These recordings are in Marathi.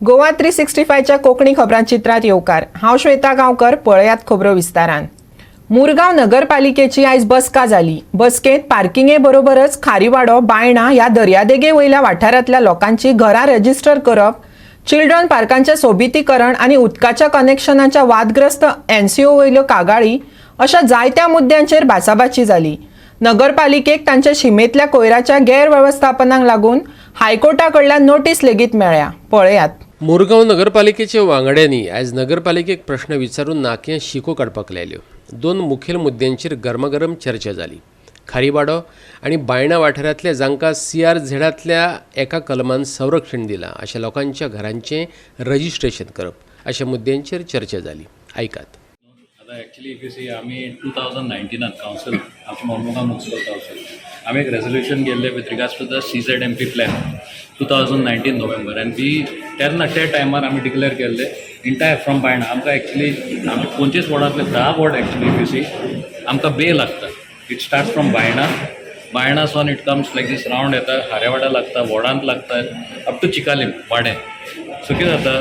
गोवा 365च्या कोकणी खबरांचित्रात येवकार। हांव श्वेता गांवकर। पळयात खबरो विस्तारान। मुरगांव नगरपालिकेची आयज बसका जाली। बसकेत पार्किंगे बरोबरच खारीवाडो, बायणा ह्या दर्यादेगे वयल्या वाठारांतल्या लोकांची घरां रजिस्टर करप, चिल्ड्रन पार्कांचे सोबितीकरण आनी उदकाच्या कनेक्शनाच्या वादग्रस्त एनसीओ वयल्यो कागाळी अशा जायत्या मुद्द्यांचेर भासाभाची जाली। नगरपालिकेक तांच्या शिमेतल्या कोयराच्या गैरव्यवस्थापनाक लागून हायकोर्टा कडल्यान नोटीस लेगीत मेळ्ळ्या। पळयात। मुरगांव नगरपालिकेचे वांगड्यांनी आयज नगरपालिकेक प्रश्न विचारून नाक्यां शिको काडपाक लायल्यो। दोन मुखेल मुद्द्यांचेर गरमागरम चर्चा जाली। खारीवाडो आनी बायणा वाठारांतल्या जांकां CRZतल्या एका कलमान संरक्षण दिलां अशा लोकांच्या घरांचें रजिस्ट्रेशन करप अशा मुद्द्यांचेर चर्चा जाली। ऐकात। Actually, if you see, आम्ही 2019 काउन्सिल आमच्या मुरगांव म्युनिसिपल काउन्सिल आम्ही एक रेझोल्युशन केल्ले with regards to the CZMP plan 2019 November and we तेन्ना त्या टायमार आम्ही डिक्लेअर केल्ले इंटायर फ्रॉम बायणा आमकां एक्चुली आमच्या 25 वॉर्डांतले 10 ward actually if you see आमकां बे लागता। इट स्टार्ट फ्रॉम बायणा सोन it comes like this round येता, हारेवाडा लागता, वोडांत लागता, अप टू चिकालीम वाडे। सो कितें जाता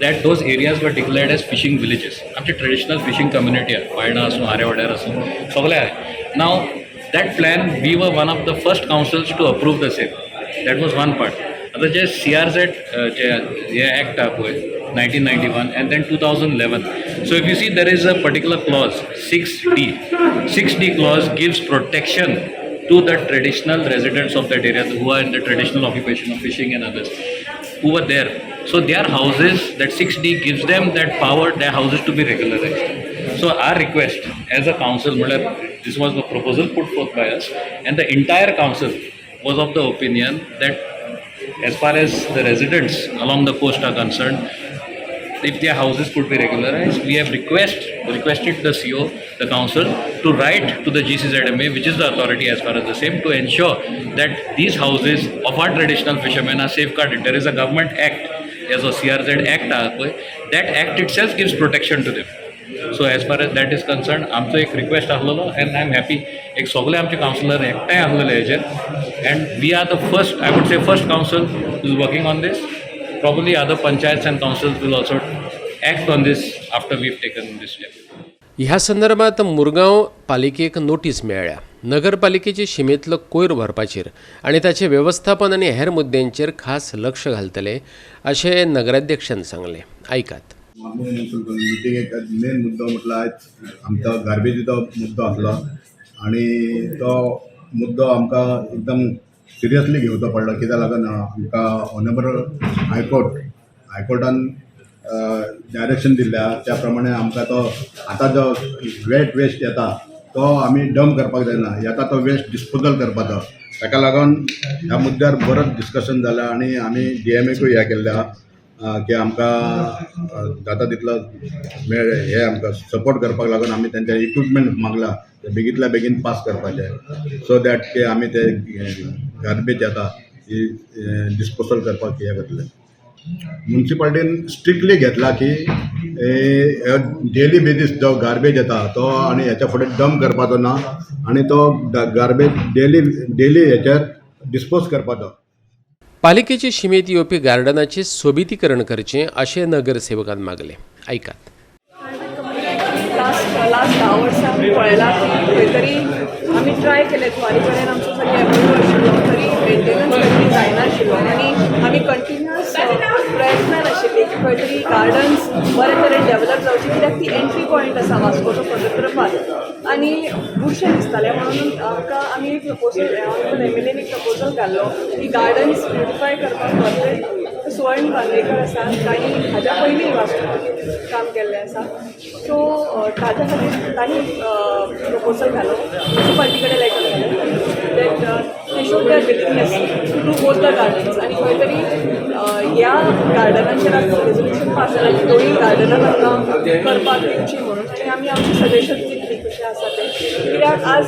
that those areas were declared as fishing villages. आमची ट्रेडिशनल फिशिंग कम्युनिटी आहे, बायणा आसूं, आरेवाड्यार आसूं, सगळे आहे। Now that plan we were one of the first councils to approve the same. That was one part. आता जे CRZ जे हे ॲक्ट आहे पळय 1991 and then 2011. So if you see there is a particular clause 6D clause gives protection to the traditional residents of that area who are in the traditional occupation of fishing and others who were there. So their houses, that 6D gives them that power, their houses to be regularized. So our request as a council, this was the proposal put forth by us, and the entire council was of the opinion that as far as the residents along the coast are concerned, if their houses could be regularized, we have requested the CO, the council, to write to the GCZMA, which is the authority as far as the same, to ensure that these houses of our traditional fishermen are safeguarded. There is a government act, as a CRZ act, that act itself gives protection to them. So as far as that is concerned, आमचो एक रिक्वेस्ट आसलेलो and I am happy एक सगळे आमचे काउन्सिलर एकठांय आसलेले हेजेर and we are the first, I would say first council who is working on this. Probably other panchayats and councils will also act on this after we've taken this step. ह्या संदर्भात मुरगांव पालिकेक नोटीस मेळ्ळ्या। नगरपालिकेचे शिमेतलो कोयर भरपाचेर आनी ताचे वेवस्थापन आनी हेर मुद्द्यांचेर खास लक्ष घालतले अशें नगराध्यक्षान सांगले। ऐकात। मिटिंगेक मेन मुद्दो म्हटल्यार आयज आमचो गार्बेजीचो मुद्दो आसलो आनी तो मुद्दो आमकां एकदम सिरियसली घेवचो पडलो। कित्याक लागून आमकां ऑनरेबल हायकोर्टान डायरेक्शन दिल्या त्या प्रमाणे आमकां तो आतां जो वेस्ट येता तो आमी डंप करपाक जायना, येता तो वेस्ट डिस्पोजल करपाचो। ताका लागून ह्या मुद्द्यार बरोच डिस्कशन जालें आनी आमी DMAकूय हें केल्लें की आमकां जाता तितलो हे आमकां सपोर्ट करपाक लागून आमी तेंच्या इक्विपमेंट मागला ते बेगींतल्या बेगीन पास करपाचे, सो दॅट की आमी ते गार्बेज येता ही डिस्पोजल करपाक हे करतले। म्युन्सिपाल्टीन स्ट्रिक्टली घेतला की डेली बेजीस जो गार्बेज येता तो आनी हेच्या फुडें डंप करपाचो ना आनी तो गार्बेज डेली हेचेर डिस्पोज करपाचो। पालिकेचे शिमेत येवपी गार्डनाचे सोबितीकरण करचें अशें नगरसेवकान मागले। ऐकात। लास्ट 10 वर्सां आमी पळयलां की खंय तरी आमी ट्राय केले द्वारी कडेन आमचो सगळें एप्रूव्हल आशिल्लो तरी मेंटेनन्स खंय जायनाशिल्लो आनी आमी कंटिन्युअस प्रयत्नान आशिल्ली की खंय तरी गार्डन्स बरे तरेन डेवलप जावचे, कित्याक ती एंट्री पॉयंट आसा वास्कोचो फोटोग्राफार आनी बुरशें दिसतालें म्हणून आमकां आमी एक प्रपोजल MLAन एक प्रपोजल घाल्लो की गार्डन्स ब्युटिफाय करपाक परफेक्ट स्वर्ण बांदेकर आसा तांणी हाज्या पयलीं वास्कोचेर काम केल्लें आसा। सो ताज्या खातीर तांणी प्रपोजल घालो, म्युन्सिपाल्टी कडेन लेटर घालें that they should their willingness to do both the gardens आनी खंय तरी ह्या गार्डनाचेर आतां रेजोल्युशन पास जालां की दोनूय गार्डनां आमकां करपाक दिवची म्हणून आनी आमी आमची सजेशन दितली कशें आसा तें, कित्याक आज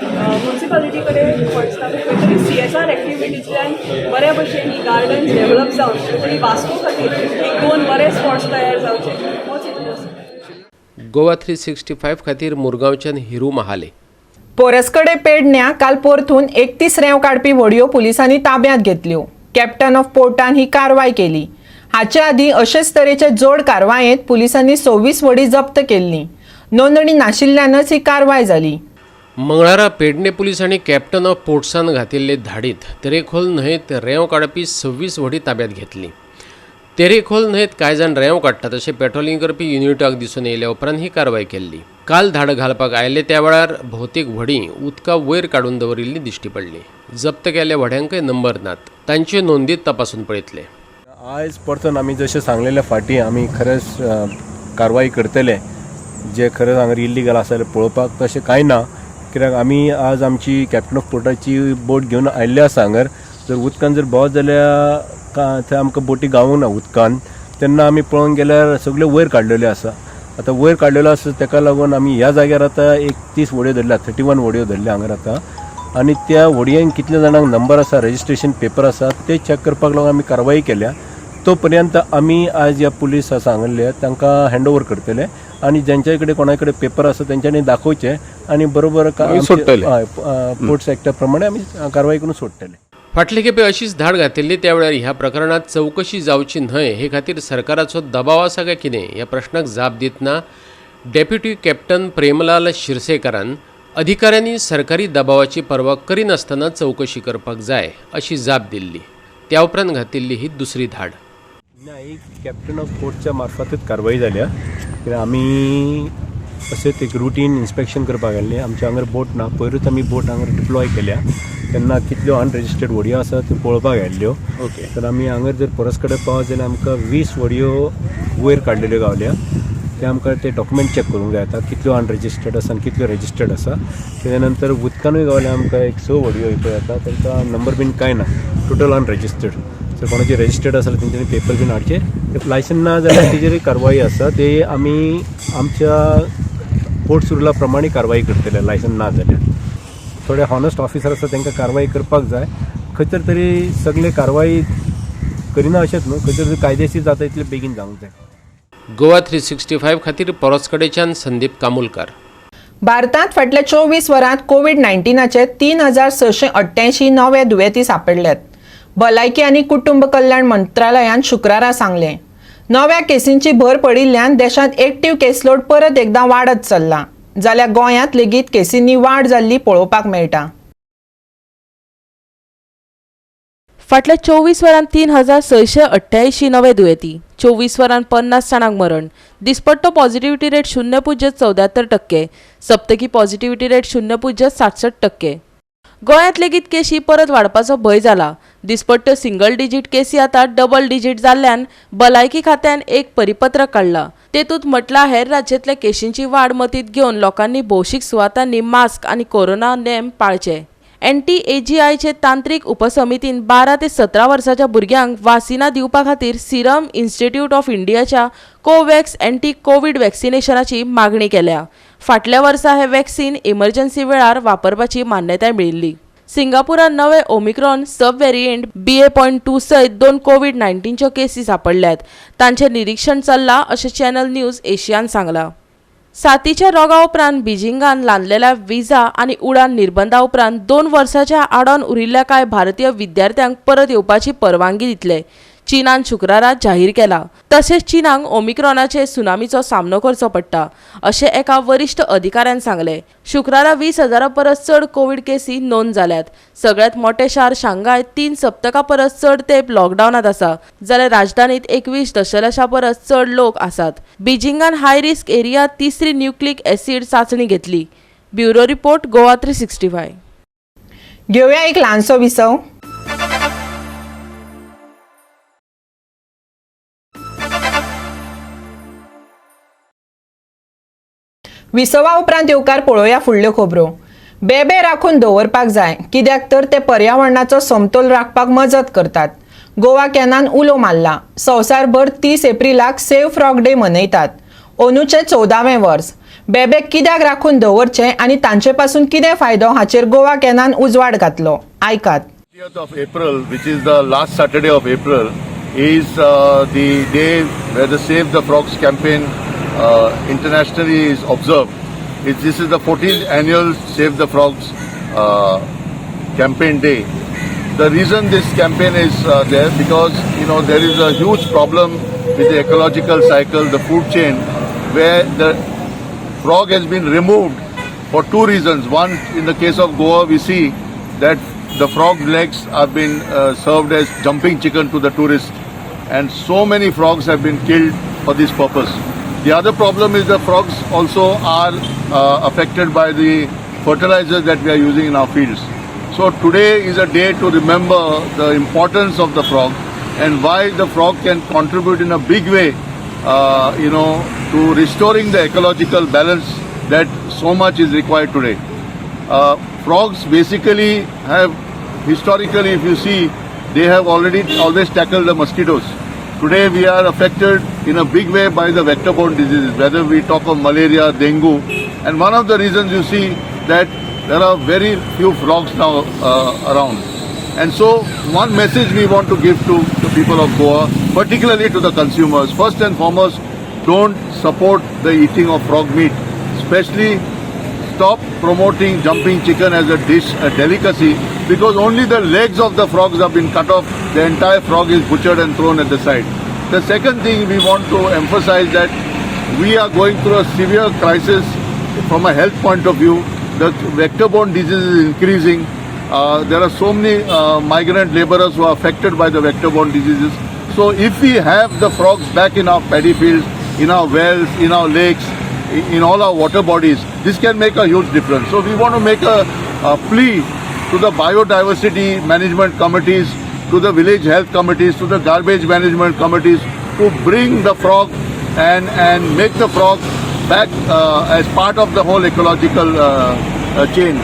म्युन्सिपालिटी कडेन फंड्स ना खंय तरी CSR एक्टिविटींतल्यान बऱ्या भशेन ही गार्डन्स डेवलप जावन खंय तरी वास्को खातीर एक 2 बरे स्पॉट्स तयार जावचे होच हेतू आसा। गोवा 365 खातीर मुरगांवच्यान हिरू महाले। पोरसकडे पेडण्यां काल परतून 31 रेंव काडपी व्हडयो पुलिसांनी ताब्यांत घेतल्यो। कॅप्टन ऑफ पोर्टान ही कारवाय केली। हाचे आदीं अशेच तरेचे जोड कारवायेंत पुलिसांनी 26 वडी जप्त केल्ली. नोंदणी नाशिल्ल्यानच ही कारवाय जाली. मंगळारा पेडणे पुलिसांनी कॅप्टन ऑफ पोर्ट्सान घातिल्ले धाडीत तेरेखोल न्हंयेत रेंव काडपी 26 व्हडी ताब्यात घेतली. तेरेखोल न्हंयेत कांय जाण रेंव काडटात अशें पेट्रोलिंग करपी युनिटाक दिसून येयल्या उपरांत ही कारवाय केल्ली. काल धाड घालपाक आयले त्या वेळार भोवतेक व्हडी उदका वयर काडून दवरिल्ली दिश्टी पडली. जप्त केल्ल्या व्हड्यांकय नंबर नात. तांचे नोंदीत तपासून पळयतले. आयज परतून आमी जशें सांगलेल्या फाटीं आमी खरेंच कारवाई करतले. जे खरेंच हांगा इल्लीगल आसा जाल्यार पळोवपाक तशें कांय ना. कित्याक आमी आज आमची कॅप्टन ऑफ पोर्टाची बोट घेवन आयिल्ले आसा हांगर. जर उदकान जर भोंवत जाल्यार थंय आमकां बोटी गावूंक ना उदकान. तेन्ना आमी पळोवंक गेल्यार सगळे वयर काडलेले आसा. आतां वयर काडलेलो आसा ताका लागून आमी ह्या जाग्यार आतां 31 व्हड्यो धरल्या, 31 व्हड्यो धरल्या हांगर आतां. आनी त्या व्हडयांक कितल्या जाणांक नंबर आसा, रजिस्ट्रेशन पेपर आसा ते चॅक करपाक लागून आमी कारवाई केल्या. तो पर्यंत आमी आज ह्या पुलीस सांगले तांकां हँड ओवर करतले आनी ज्यांच्या कडेन कोणा कडेन पेपर आसा तेंच्यांनी दाखोवचे आनी बरोबर पोर्ट्स एक्टा प्रमाणे आमी कारवाई करून सोडटले. फाटले खेपे अशीच धाड घातिल्ली त्या वेळार ह्या प्रकरणात चौकशी जावची न्हय हे खातीर सरकाराचो दबाव आसा काय कितें ह्या प्रश्नाक जाप दितना डेप्युटी कॅप्टन प्रेमलाल शिरसेकारान अधिकाऱ्यांनी सरकारी दबावाची पर्वा करिनासतना चौकशी करपाक जाय अशी जाप दिल्ली. त्या उपरांत घातिल्ली ही दुसरी धाड. ही कॅप्टन ऑफ पोर्टच्या मार्फतच कारवाई जाल्या. कित्याक आमी अशेंच एक रुटीन इन्स्पेक्शन करपाक गेल्ले. आमच्या हांगर बोट ना, पयरूच आमी बोट हांगर डिप्लॉय केल्या. तेन्ना कितल्यो अनरजिस्टर्ड व्हडयो आसा त्यो पळोवपाक गेल्ल्यो. तर आमी हांगर जर परस कडेन पावत जाल्यार आमकां 20 व्हडयो वयर काडलेल्यो गावल्या. ते आमकां ते डॉक्युमेंट चॅक करूंक जाय आतां कितल्यो अनरजिस्टर्ड आसा आनी कितल्यो रजिस्टर्ड आसा. तेच्या नंतर उदकानूय गावल्या आमकां एक 6 व्हडयो पळय येता तांकां नंबर बीन कांय ना, टोटल अनरजिस्टर्ड. जर कोणाची रजिस्टर्ड आसा जाल्यार तेंच्यांनी पेपर बीन हाडचे. लायसन ना जाल्यार तेजेर कारवाई आसा. ते आमी आमच्या पोर्ट्स रुला प्रमाणे कारवाई करतले. लायसन ना जाल्यार थोडे हॉनस्ट ऑफिसर आसा तांकां कारवाई करपाक जाय. खंय तरी सगळे कारवाई करिना अशेंच न्हू, खंय तरी कायदेशीर जाता इतले बेगीन जावंक जाय. गोवा 365 खातीर परसकडेच्यान संदीप कामुलकार. भारतांत फाटल्या 24 वरांत कोविड-19चे 3688 नवे दुयेंती सांपडल्यात. भलायकी आनी कुटुंब कल्याण मंत्रालयान शुक्रारा सांगलें. नव्या केसींची भर पडिल्ल्यान देशांत एक्टीव केसलोड परत एकदां वाडत चल्ला. जाल्यार गोंयांत लेगीत केसींनी वाड जाल्ली पळोवपाक मेळटा. फाटल्या 24 वरांत 3688 नवे दुयेंती, 24 वरांत 50 जाणांक मरण. दिसपट्टो पॉझिटिव्हिटी रेट 0.74%, सप्तकी पॉझिटिव्हिटी रेट 0.67%. गोंयांत लेगीत केशी परत वाडपाचो भंय जाला. दिसपट्ट्यो सिंगल डिजीट केसी आतां डबल डिजीट जाल्ल्यान भलायकी खात्यान एक परिपत्रक काडला. तेतूंत म्हटला हेर राज्यांतल्या केशींची वाड मतींत घेवन लोकांनी भौशीक सुवातांनी मास्क आनी कोरोना नेम पाळचे. NTAGIचे तांत्रीक उपसमितीन 12 ते 17 वर्साच्या भुरग्यांक वासिनां दिवपा खातीर सिरम इन्स्टिट्यूट ऑफ इंडियाच्या कोवॅक्स एंटी कोविड वॅक्सिनेशनाची मागणी केल्या. फाटल्या वर्सा हे वॅक्सिन इमर्जन्सी वेळार वापरपाची मान्यताय मेळिल्ली. सिंगापुरात नवे ओमिक्रॉन सब व्हेरिएंट BA.2 सयत 2 कोविड-19च्यो केसी सांपडल्यात. तांचें निरीक्षण चल्लां अशें चॅनल न्यूज एशियान सांगलां. साथीच्या रोगा उपरांत बिजिंगान लादलेल्या विजा आनी उडान निर्बंधा उपरांत 2 वर्सांच्या आडोन उरिल्ल्या कांय भारतीय विद्यार्थ्यांक परत येवपाची परवानगी दितले. चीनान शुक्रारा जाहीर केला. तशेंच चीनाक ओमिक्रॉनाचे सुनामीचो सामनो करचो पडटा अशें एका वरिश्ठ अधिकाऱ्यान सांगले. शुक्रारा 20,000 परस चड कोविड केसी नोंद जाल्यात. सगळ्यात मोठे शार शांघाय 3 सप्तकां परस चड तेंप लॉकडावनात आसा, जाल्यार राजधानीत 21 दशलक्षां परस चड लोक आसात. बिजिंगान हाय रिस्क एरियात 3री न्यूक्लिक एसिड चाचणी घेतली. Bureau report Goa 365. घेवया एक ल्हानसो विसव. विसवा उपरांत येवकार पळोवया फुडल्यो खबरो. बेबे राखून दवरपाक जाय, कित्याक तर ते पर्यावरणाचो समतोल राखपाक मजत करतात. गोवा कॅनान उलो मारला. संवसारभर 30 एप्रिलाक सेव्ह फ्रॉग डे मनयतात. अंदूचें 14वें वर्स. बेबेक कित्याक राखून दवरचें आनी तांचे पासून कितें फायदो हाचेर गोवा कॅनान उजवाड घातलो. आयकात. 30th of April, which is the last Saturday of April, is the day where the Save the Frogs campaign internationally is observed. This is the 14th annual Save the Frogs campaign day. the reason this campaign is there, because there is a huge problem with the ecological cycle, the food chain, where the frog has been removed for two reasons. One, in the case of Goa, we see that the frog legs have been served as jumping chicken to the tourists, and so many frogs have been killed for this purpose. The other problem is the frogs also are affected by the fertilizers that we are using in our fields. So today is a day to remember the importance of the frog and why the frog can contribute in a big way, to restoring the ecological balance that so much is required today. Frogs basically have, historically, if you see, they have always tackled the mosquitoes. Today we are affected in a big way by the vector-borne diseases, whether we talk of malaria, dengue, and one of the reasons you see that there are very few frogs now around. And so one message we want to give to the people of Goa, particularly to the consumers, first and foremost, don't support the eating of frog meat, especially stop promoting jumping chicken as a dish, a delicacy, because only the legs of the frogs have been cut off. The entire frog is butchered and thrown at the side. The second thing we want to emphasize that we are going through a severe crisis from a health point of view. The vector-borne disease is increasing. There are so many migrant laborers who are affected by the vector-borne diseases. So if we have the frogs back in our paddy fields, in our wells, in our lakes, in all our water bodies, this can make a huge difference. So we want to make a plea to the biodiversity management committees, to the village health committees, to the garbage management committees to bring the frog and make the frog back as part of the whole ecological chain.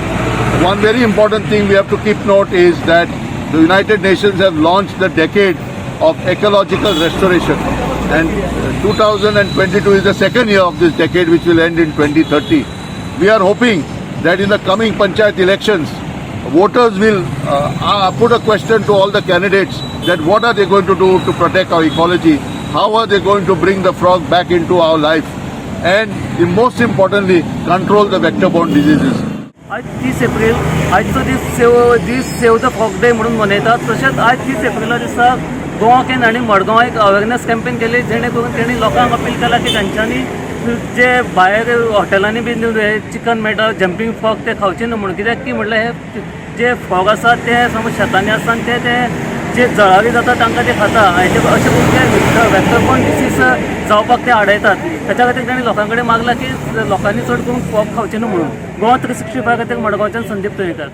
One very important thing we have to keep note is that the United Nations have launched the decade of ecological restoration, and 2022 is the second year of this decade, which will end in 2030. We are hoping that in the coming panchayat elections, voters will put a question to all the candidates that what are they going to do to protect our ecology, how are they going to bring the frog back into our life, and most importantly, control the vector-borne diseases. आज 30 एप्रिल आजचो दीस सेव द फ्रॉग डे म्हणून मनयतात. तशेंच आज 30 एप्रिला दिसा गोवा केन आनी मडगांव एक अवेरनेस कॅम्पेन केली, जेणे करून तेणी लोकांक अपील केला की तांच्यांनी जे भायर हॉटेलांनी बी चिकन मेळटा जंपींग फ्रॉग ते खावचे न्हू म्हणून. कित्याक की म्हटल्यार हे जे फ्रॉग आसा ते समज शेतांनी आसता आनी ते जे जळारी जाता तांकां ते खाता, अशें करून ते वॅक्टरबॉर्न डिसीज जावपाक ते आडयतात. त्याच्या खातीर तांणी लोकां कडेन मागला की लोकांनी चड करून फ्रॉग खावचे न्हू म्हणून. गोवा 365 खातीर मडगांवच्यान संदीप तळेकर.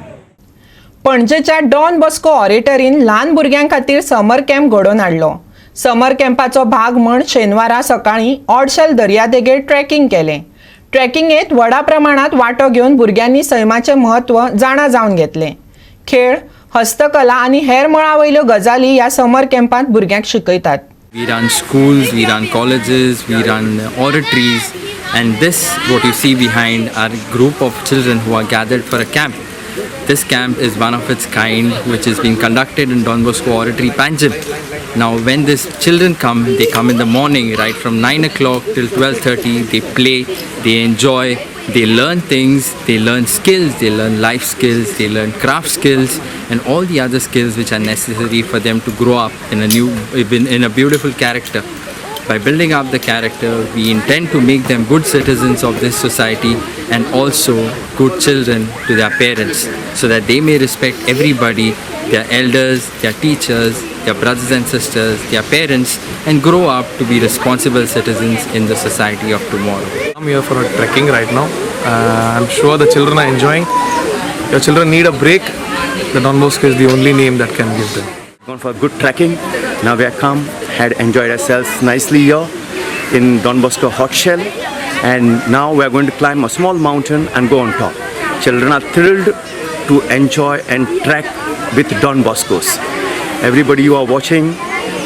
पणजेच्या डॉन बॉस्को ऑडिटरीन ल्हान भुरग्यां खातीर समर कॅम्प घडोवन हाडलो. समर कॅम्पाचो भाग म्हण शेनवारा सकाळीं ऑडशेल दर्यादेगेर ट्रेकिंग केलें. ट्रेकिंगेंत व्हडा प्रमाणांत वांटो घेवन भुरग्यांनी सैमाचें म्हत्व जाणा जावन घेतलें. खेळ, हस्तकला आनी हेर मळावयल्यो गजाली ह्या समर कॅम्पांत भुरग्यांक शिकयतात. We run schools, we run colleges, we run oratories, and this, what you see behind, are a group of children who are gathered for a camp. This camp is one of its kind, which is being conducted in Don Bosco Oratory, Panjim. Now, when these children come, they come in the morning, right from 9 o'clock till 12:30. They play, they enjoy, they learn things, they learn skills, they learn life skills, they learn craft skills, and all the other skills which are necessary for them to grow up in a beautiful character. By building up the character, we intend to make them good citizens of this society and also good children to their parents, so that they may respect everybody, their elders, their teachers, their brothers and sisters, their parents, and grow up to be responsible citizens in the society of tomorrow. I'm here for a trekking right now. I'm sure the children are enjoying. Your children need a break. The Don Bosco is the only name that can give them. Gone for good trekking. Now we have come, had enjoyed ourselves nicely here in Don Bosco Hot Shell, and now we are going to climb a small mountain and go on top. Children are thrilled to enjoy and trek with Don Boscos. Everybody you are watching,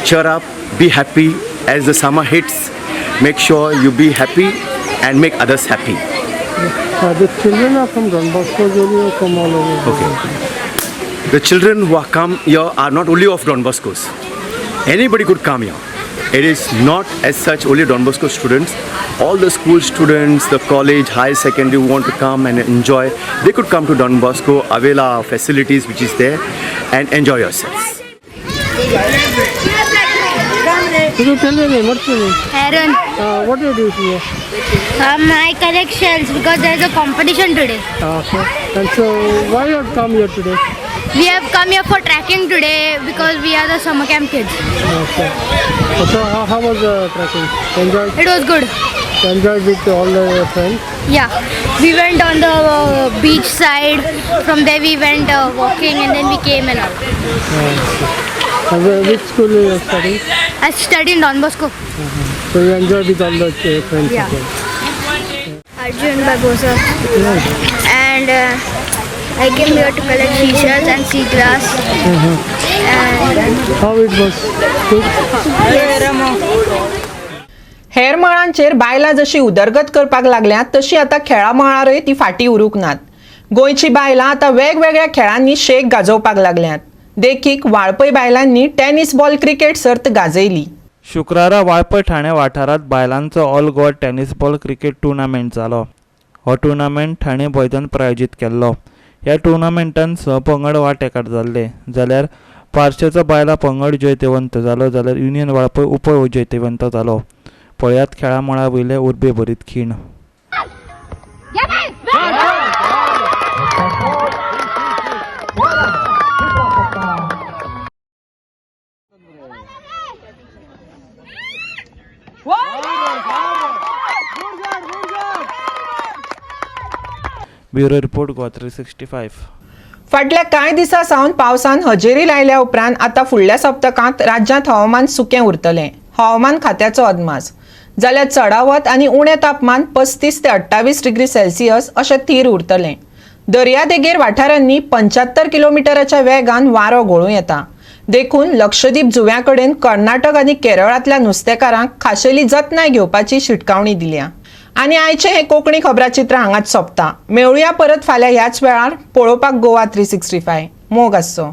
cheer up, be happy as the summer hits. Make sure you be happy and make others happy. The children are from Don Bosco or from all over? Okay. The children who are come here are not only of Don Boscos. Anybody could come here. it is not as such only Don Bosco students. All the school students, the college, high secondary who want to come and enjoy, they could come to Don Bosco, avail our facilities which is there, and enjoy yourselves. Could you tell me your name? What's your name? Aaron, What do you do here? I collect shells because there's a competition today. Okay. And so, why you have come here today? We have come here for trekking today because we are the summer camp kids. Okay. So, how was the trekking? Enjoyed? It was good. Enjoyed with all the friends? Yeah, we went on the beach side. From there we went walking and then we came and all. And which school you are studying? I studied in Don Bosco. So, you enjoyed with all the friends? Yeah. again? Arjun by Bosco. And I came here to collect seashells and sea grass. And How it was? हेर मळांचेर बायलां जशी उदरगत करपाक लागल्यात तशी आता खेळा मळारय ती फाटी उरूंक नात. गोंयची बायलां आता वेगवेगळ्या खेळांनी शेक गाजोवपाक लागल्यात. देखीक वाळपय बायलांनी टेनिस बॉल क्रिकेट सर्त गाजयली. शुक्रारा वाळपय ठाणे वाठारांत बायलांचो all Goa tennis ball cricket tournament जालो. हो टुर्नामेंट ठाणे मैदान प्रायोजीत केल्लो. ह्या टुर्नामेंटान 6 पंगड वांटेकार जाल्ले जाल्यार पार्शेचो बायलां पंगड जैतवंत जालो जाल्यार युनियन वाळपय उप जैतवंत जालो. पळयात खेळा मळा वयले उर्बे भरीत खीण. Bureau report Goa 365. फाटल्या कांय दिसां सावन पावसान हजेरी लायल्या उपरांत आता फुडल्या सप्तकांत राज्यांत हवामान सुकें उरतलें. हवामान खात्याचो अदमास. जाल्यार चडावत आनी उणें तापमान 35 ते 28 डिग्री सेल्सियस अशें थीर उरतलें. दर्यादेगेर वाठारांनी 75 किलोमिटराच्या वेगान वारो घोळूं येता. देखून लक्षद्वीप जुव्या कडेन कर्नाटक आनी केरळांतल्या नुस्तेकारांक खाशेली जतनाय घेवपाची शिटकावणी दिल्या. आनी आयचें हें कोंकणी खबराचित्र हांगाच सोंपता. मेळुया परत फाल्यां ह्याच वेळार. पळोवपाक गोवा 365 मोग आसचो.